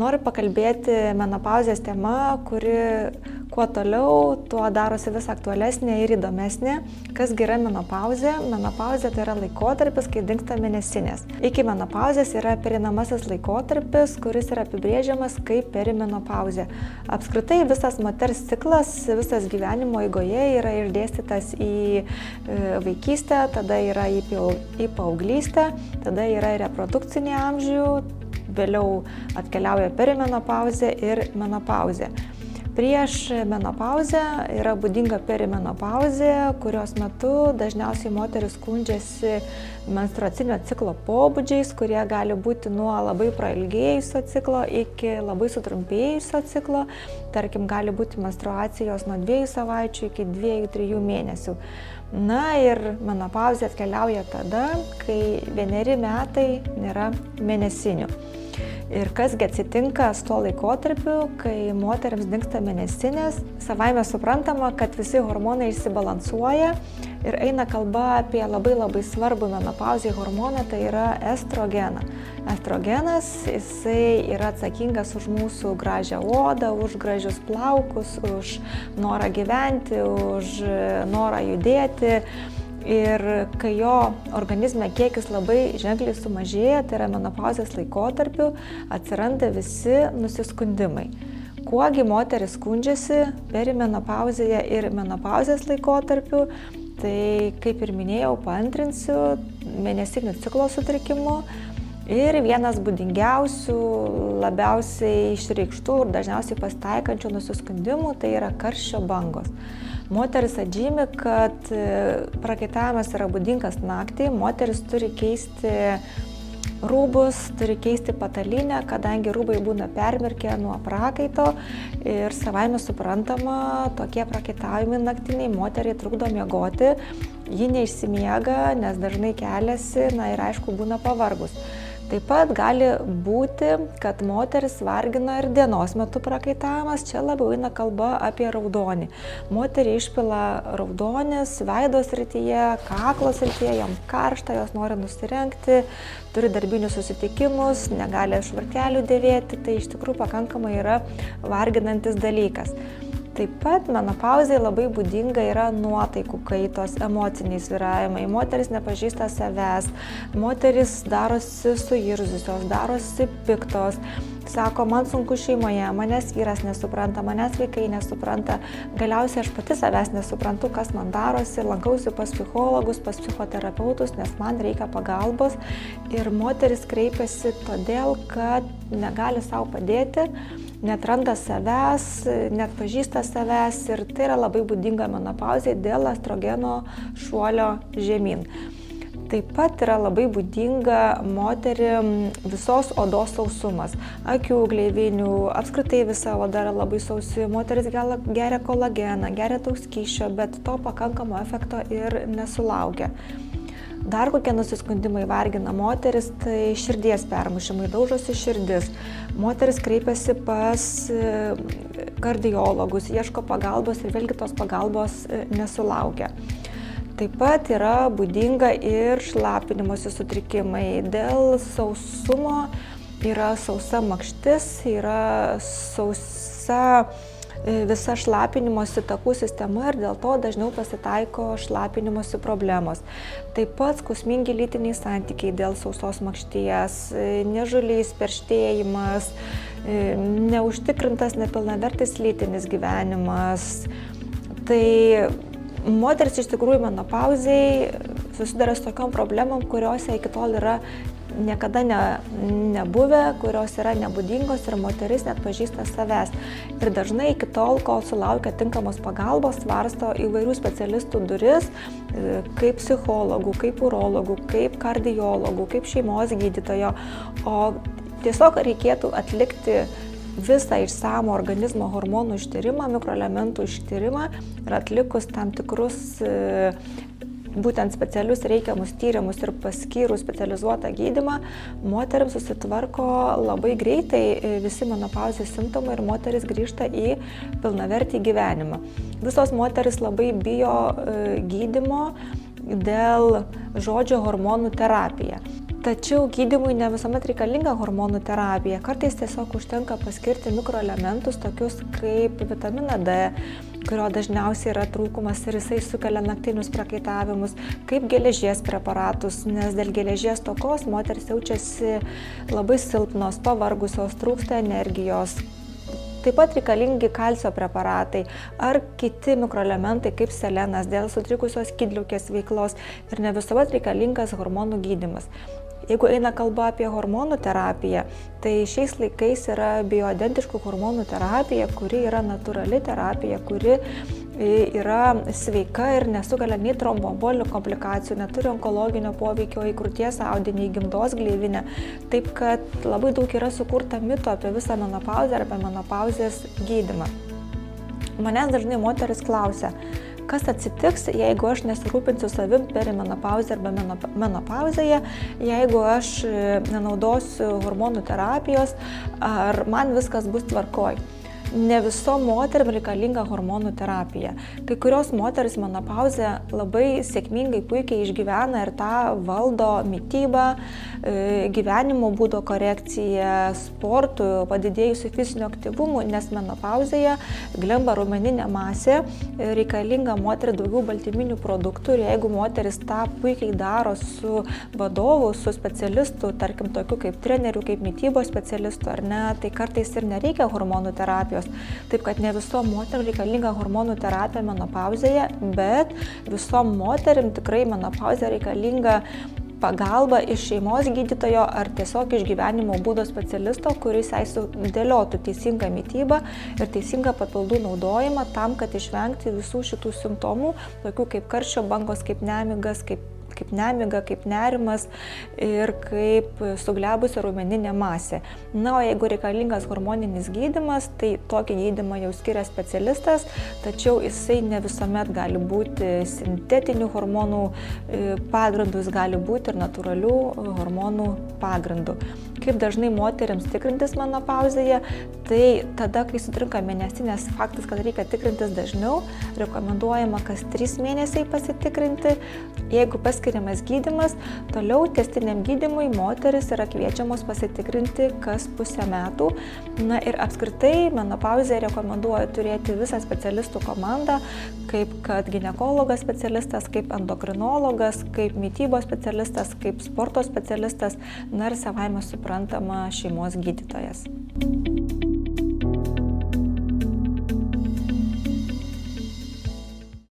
Noriu pakalbėti menopauzės tema, kuri kuo toliau, tuo darosi vis aktualesnė ir įdomesnė. Kasgi yra menopauzė? Menopauzė tai yra laikotarpis, kai dingsta mėnesinės. Iki menopauzės yra pereinamasis laikotarpis, kuris yra apibrėžiamas kaip perimenopauzė. Apskritai visas moters ciklas, visas gyvenimo eigoje yra išdėstytas į vaikystę, tada yra į paauglystę, tada yra į reprodukcinį amžių, vėliau atkeliauja perimenopauzė ir menopauzė. Prieš menopauzę yra būdinga perimenopauzė, kurios metu dažniausiai moteris skundžiasi menstruacinio ciklo pobūdžiais, kurie gali būti nuo labai prailgėjusio ciklo iki labai sutrumpėjusio ciklo. Tarkim, gali būti menstruacijos nuo 2 savaičių iki 2-3 mėnesių. Na ir menopauzė atkeliauja tada, kai 1 metai nėra mėnesinių. Ir kasgi atsitinka su tuo laikotarpiu, kai moteriams dingsta mėnesinės, savaime suprantama, kad visi hormonai išsibalansuoja ir eina kalba apie labai svarbų menopauzei hormoną, tai yra estrogeną. Estrogenas, jisai yra atsakingas už mūsų gražią odą, už gražius plaukus, už norą gyventi, už norą judėti. Ir kai jo organizme kiekis labai ženkliai sumažėja, tai yra menopauzės laikotarpiu, atsiranda visi nusiskundimai. Kuogi moteris skundžiasi perimenopauzėje ir menopauzės laikotarpiu, tai kaip ir minėjau, paantrinsiu mėnesinių ciklo sutrikimu. Ir vienas būdingiausių, labiausiai išreikštų ir dažniausiai pasitaikančių nusiskundimų tai yra karščio bangos. Moteris atžymi, kad prakaitavimas yra būdingas naktį, moteris turi keisti rūbus, turi keisti patalynę, kadangi rūbai būna permirkę nuo prakaito ir savaime suprantama, tokie prakaitavimai naktiniai moteriai trukdo miegoti, ji neišsimiega, nes dažnai keliasi, ir aišku būna pavargus. Taip pat gali būti, kad moteris vargina ir dienos metu prakaitavimas, čia labiau eina kalba apie raudonį. Moterį išpila raudonis veido srityje, kaklo srityje, joms karšta, jos nori nusirengti, turi darbinius susitikimus, negali švarkelių dėvėti, tai iš tikrųjų pakankamai yra varginantis dalykas. Taip pat menopauzei labai būdinga yra nuotaikų kaitos, emociniai svyravimai, moteris nepažįsta savęs, moteris darosi suirzusios, darosi piktos, sako, man sunku šeimoje, manęs vyras nesupranta, manęs vaikai nesupranta, galiausiai aš pati savęs nesuprantu, kas man darosi, lankausi pas psichologus, pas psichoterapeutus, nes man reikia pagalbos ir moteris kreipiasi todėl, kad negali savo padėti, neatranda savęs, net pažįsta savęs ir tai yra labai būdinga menopauzei dėl estrogeno šuolio žemyn. Taip pat yra labai būdinga moterim visos odos sausumas, akių, gleivinių, apskritai visa oda yra labai sausi, moteris geria kolageną, geria daug skysčio, bet to pakankamo efekto ir nesulaukia. Dar kokie nusiskundimai vargina moteris, tai širdies permušimai, daužosi širdis. Moteris kreipiasi pas kardiologus, ieško pagalbos ir vėlgi tos pagalbos nesulaukia. Taip pat yra būdinga ir šlapinimosi sutrikimai. Dėl sausumo yra sausa makštis, yra sausa visa šlapinimosi takų sistema ir dėl to dažniau pasitaiko šlapinimosi problemos. Taip pat skausmingi lytiniai santykiai dėl sausos makšties, niežulys, perštėjimas, neužtikrintas nepilnavertis lytinis gyvenimas. Tai moteris iš tikrųjų menopauzei susiduria su tokiom problemom, kuriuose iki tol yra niekada nebuvę, kurios yra nebūdingos ir moteris net pažįsta savęs. Ir dažnai iki tol, kol sulaukia tinkamos pagalbos, svarsto įvairių specialistų duris, kaip psichologų, kaip urologų, kaip kardiologų, kaip šeimos gydytojo, o tiesiog reikėtų atlikti visą išsamų organizmo hormonų ištyrimą, mikroelementų ištyrimą ir atlikus tam tikrus būtent specialius reikiamus tyrimus ir paskyrus specializuotą gydymą, moterims susitvarko labai greitai visi menopauzės simptomai ir moteris grįžta į pilnavertį gyvenimą. Visos moteris labai bijo gydymo dėl žodžio hormonų terapija. Tačiau gydymui ne visuomet reikalinga hormonų terapija. Kartais tiesiog užtenka paskirti mikroelementus, tokius kaip vitaminą D, kurio dažniausiai yra trūkumas ir jisai sukelia naktinius prakaitavimus, kaip geležies preparatus, nes dėl geležies stokos moteris jaučiasi labai silpnos, pavargusios, trūksta energijos. Taip pat reikalingi kalcio preparatai ar kiti mikroelementai kaip selenas dėl sutrikusios skydliaukės veiklos ir ne visuomet reikalingas hormonų gydymas. Jeigu eina kalba apie hormonų terapiją, tai šiais laikais yra bioidentiškų hormonų terapija, kuri yra natūrali terapija, kuri yra sveika ir nesukelia nei tromboembolinių komplikacijų, neturi onkologinio poveikio į krūties audinį, į gimdos gleivinę. Taip kad labai daug yra sukurta mitų apie visą menopauzę ir apie menopauzės gydymą. Manęs dažnai moteris klausia, kas atsitiks, jeigu aš nesirūpinsiu savim perimenopauzę arba menopauzėje, jeigu aš nenaudosiu hormonų terapijos, ar man viskas bus tvarkoj. Ne visom moterim reikalinga hormonų terapija. Kai kurios moteris menopauzę labai sėkmingai, puikiai išgyvena ir tą valdo mitybą, gyvenimo būdo korekcija, sportų, padidėjusių fizinių aktyvumų, nes menopauzėje glemba raumeninė masė, reikalinga moteriai daugiau baltyminių produktų ir jeigu moteris tą puikiai daro su vadovu, su specialistu, tarkim tokiu kaip treneriu, kaip mitybos specialistu ar ne, tai kartais ir nereikia hormonų terapijos. Taip kad ne visom moterim reikalinga hormonų terapija menopauzėje, bet visom moterim tikrai menopauzė reikalinga pagalba iš šeimos gydytojo ar tiesiog iš gyvenimo būdo specialisto, kuris sudėliotų teisingą mitybą ir teisingą papildų naudojimą tam, kad išvengti visų šitų simptomų, tokių kaip karščio bangos, kaip nemigas, kaip nemiga, kaip nerimas ir kaip suglebusi raumeninė masė. Na, o jeigu reikalingas hormoninis gydymas, tai tokį gydymą jau skiria specialistas, tačiau jisai ne visuomet gali būti sintetinių hormonų pagrindų, jis gali būti ir natūralių hormonų pagrindų. Kaip dažnai moteriams tikrintis menopauzėje, tai tada, kai sutrinka mėnesinės, faktas, kad reikia tikrintis dažniau, rekomenduojama kas 3 mėnesiai pasitikrinti. Jeigu paskiriamas gydymas, toliau tęstiniam gydymui moteris yra kviečiamos pasitikrinti kas pusę metų. Na ir apskritai menopauzėje rekomenduoju turėti visą specialistų komandą, kaip kad ginekologas specialistas, kaip endokrinologas, kaip mitybos specialistas, kaip sporto specialistas, na ir savaime suprantama šeimos gydytojas.